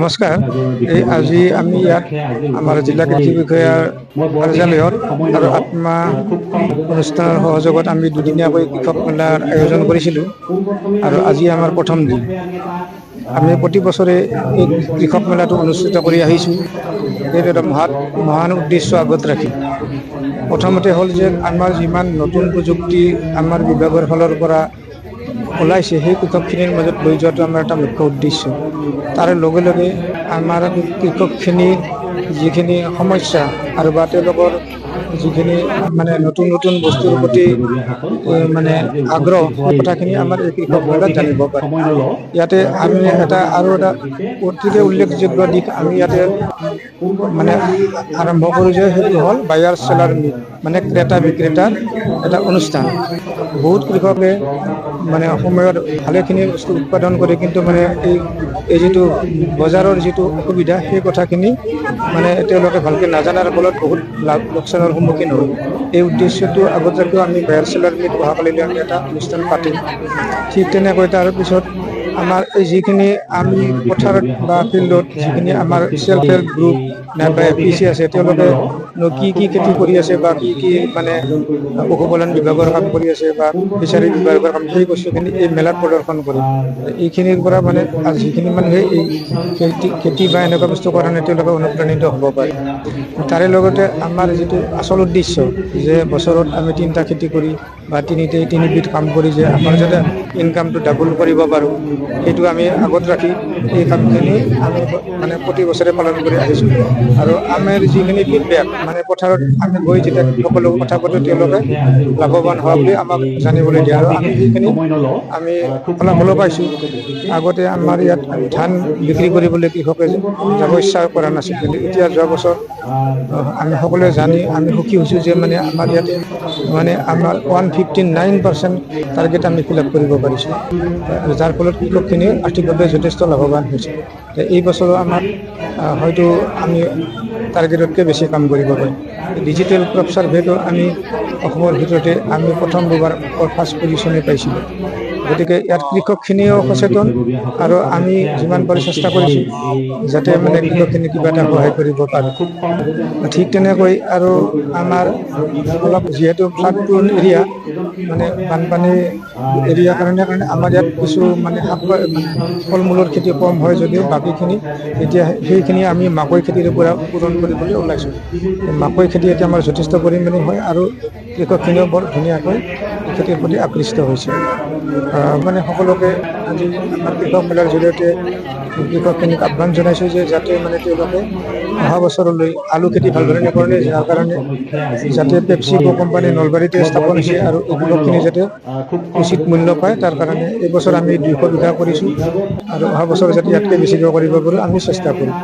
নমস্কাৰ। এই আজি আমি ইয়াত আমাৰ জিলা কৃষি বিষয়াৰ কাৰ্যালয়ত আৰু আত্মা অনুষ্ঠানৰ সহযোগত আমি দুদিনীয়াকৈ কৃষক মেলাৰ আয়োজন কৰিছিলোঁ আৰু আজি আমাৰ প্ৰথম দিন। আমি প্ৰতি বছৰে এই কৃষক মেলাটো অনুষ্ঠিত কৰি আহিছোঁ। সেইটো এটা মহান উদ্দেশ্য আগত ৰাখি। প্ৰথমতে হ'ল যে আমাৰ যিমান নতুন প্ৰযুক্তি আমাৰ বিভাগৰ ফালৰ পৰা ওলাইছে সেই কৃষকখিনিৰ মাজত লৈ যোৱাটো আমাৰ এটা মুখ্য উদ্দেশ্য। তাৰে লগে লগে আমাৰ কৃষকখিনিৰ যিখিনি সমস্যা আৰু বা তেওঁলোকৰ যিখিনি মানে নতুন নতুন বস্তুৰ প্ৰতি মানে আগ্ৰহ, সেই কথাখিনি আমাৰ এই কৃষক মেলাত জানিব পাৰে। ইয়াতে আমি এটা অতিকে উল্লেখযোগ্য দিশ আমি ইয়াতে মানে আৰম্ভ কৰোঁ যে সেইটো হ'ল বায়াৰ চেলাৰ মিট, মানে ক্ৰেতা বিক্ৰেতাৰ এটা অনুষ্ঠান। বহুত কৃষকে মানে সময়ত ভালেখিনি বস্তু উৎপাদন কৰে, কিন্তু মানে এই যিটো বজাৰৰ যিটো অসুবিধা সেই কথাখিনি মানে তেওঁলোকে ভালকৈ নাজানাৰ ফলত বহুত লোকচানৰ সন্মুখীন হয়। এই উদ্দেশ্যটো আগত ৰাখিও আমি বায়াৰ চেলাৰ মিট অহাকালিলৈ আমি এটা অনুষ্ঠান পাতিম। ঠিক তেনেকৈ তাৰপিছত আমাৰ এই যিখিনি আমি পথাৰত বা ফিল্ডত যিখিনি আমাৰ চেল্ফ হেল্প গ্ৰুপ নাইবা APC আছে, তেওঁলোকে কি খেতি কৰি আছে বা কি মানে পশুপালন বিভাগৰ কাম কৰি আছে বা ফিচাৰী বিভাগৰ কাম, সেই বস্তুখিনি এই মেলাত প্ৰদৰ্শন কৰে। এইখিনিৰ পৰা মানে যিখিনি মানুহে এই খেতি বা এনেকুৱা বস্তুৰ কাৰণে তেওঁলোকে অনুপ্ৰাণিত হ'ব পাৰে। তাৰে লগতে আমাৰ যিটো আচল উদ্দেশ্য যে বছৰত আমি 3টা খেতি কৰি বা তিনিবিধ কাম কৰি যে আমাৰ যাতে ইনকামটো ডাবল কৰিব পাৰোঁ, সেইটো আমি আগত ৰাখি এই কামখিনি আমি মানে প্ৰতি বছৰে পালন কৰি আহিছোঁ। আৰু আমাৰ যিখিনি ফিডবেক, মানে পথাৰত আমি গৈ যেতিয়া সকলো কথা পাতোঁ, তেওঁলোকে লাভৱান হোৱা বুলি আমাক জানিবলৈ দিয়ে। আৰু আমি সেইখিনি আমি ফলাফলো পাইছোঁ। আগতে আমাৰ ইয়াত ধান বিক্ৰী কৰিবলৈ কৃষকে যাব ইচ্ছা কৰা নাছিল, কিন্তু এতিয়া যোৱা বছৰ আমি সকলোৱে জানি আমি সুখী হৈছোঁ যে মানে আমাৰ ইয়াতে মানে আমাৰ 159% টাৰ্গেট আমি ফিল আপ কৰিব পাৰিছোঁ, যাৰ ফলত কৃষকখিনি আৰ্থিকভাৱে যথেষ্ট লাভৱান হৈছে। এই বছৰো আমাৰ হয়তো আমি টাৰ্গেটতকৈ বেছি কাম কৰিব পাৰিম। ডিজিটেল ক্ৰপ ছাৰ্ভেটো আমি অসমৰ ভিতৰতে আমি প্ৰথম দুবাৰ ফাৰ্ষ্ট পজিশ্যনে পাইছিলোঁ। গতিকে ইয়াত কৃষকখিনিও সচেতন আৰু আমি যিমান পাৰোঁ চেষ্টা কৰিছোঁ যাতে মানে কৃষকখিনি কিবা এটা সহায় কৰিব পাৰোঁ। ঠিক তেনেকৈ আৰু আমাৰ অলপ যিহেতু ফ্লাড প্ৰোন এৰিয়া, মানে বানপানী এৰিয়াৰ কাৰণে আমাৰ ইয়াত কিছু মানে ফল মূলৰ খেতি কম হয় যদিও বাকীখিনি এতিয়া সেইখিনি আমি মাকৈ খেতিৰ পৰা পূৰণ কৰিবলৈ ওলাইছোঁ। মাকৈ খেতি এতিয়া আমাৰ যথেষ্ট পৰিমাণে হয় আৰু কৃষকখিনিও বৰ ধুনীয়াকৈ খেতিৰ প্ৰতি আকৃষ্ট হৈছে। মানে সকলোকে আজি আমাৰ কৃষক মেলাৰ জৰিয়তে কৃষকখিনিক আহ্বান জনাইছোঁ যে যাতে মানে তেওঁলোকে অহা বছৰলৈ আলু খেতি ভালদৰে নকৰে, যাৰ কাৰণে যাতে পেপচিকো কোম্পানী নলবাৰীতে স্থাপন হৈছে আৰু এই কৃষকখিনি যাতে উচিত মূল্য পায়, তাৰ কাৰণে এইবছৰ আমি 200 বিঘা কৰিছোঁ আৰু অহা বছৰ যাতে ইয়াতকৈ বেছিকৈ কৰিব পাৰোঁ আমি চেষ্টা কৰিম।